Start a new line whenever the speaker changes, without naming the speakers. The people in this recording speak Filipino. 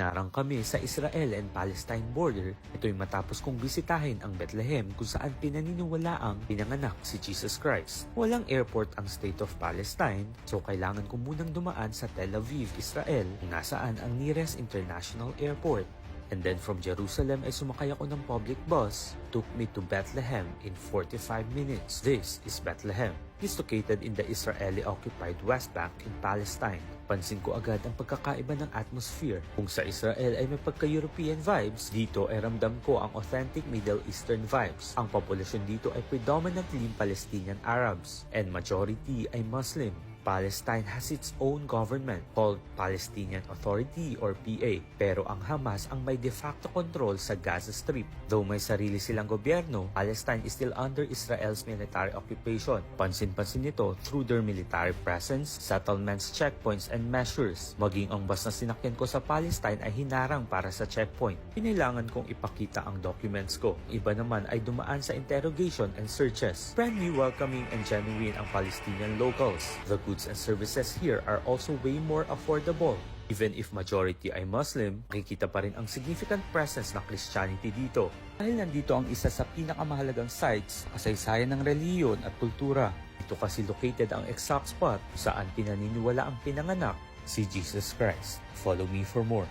Hinarang kami sa Israel and Palestine border. Ito'y matapos kong bisitahin ang Bethlehem kung saan pinaniniwalaang pinanganak si Jesus Christ. Walang airport ang State of Palestine, so kailangan ko munang dumaan sa Tel Aviv, Israel, kung nasaan ang nearest international airport. And then from Jerusalem ay sumakay ako ng public bus, took me to Bethlehem in 45 minutes. This is Bethlehem. It's located in the Israeli-occupied West Bank in Palestine. Pansin ko agad ang pagkakaiba ng atmosphere. Kung sa Israel ay may pagka-European vibes, dito ay ramdam ko ang authentic Middle Eastern vibes. Ang populasyon dito ay predominantly Palestinian Arabs and majority ay Muslim. Palestine has its own government called Palestinian Authority or PA, pero ang Hamas ang may de facto control sa Gaza Strip. Though may sarili silang gobyerno, Palestine is still under Israel's military occupation. Pansin-pansin nito through their military presence, settlements, checkpoints, and measures. Maging ang bus na sinakyan ko sa Palestine ay hinarang para sa checkpoint. Kinailangan kong ipakita ang documents ko. Iba naman ay dumaan sa interrogation and searches. Friendly, welcoming, and genuine ang Palestinian locals. The goods and services here are also way more affordable. Even if majority ay Muslim, makikita pa rin ang significant presence ng Christianity dito. Dahil nandito ang isa sa pinakamahalagang sites sa kasaysayan ng reliyon at kultura. Ito kasi located ang exact spot saan pinaniniwala ang pinanganak si Jesus Christ. Follow me for more.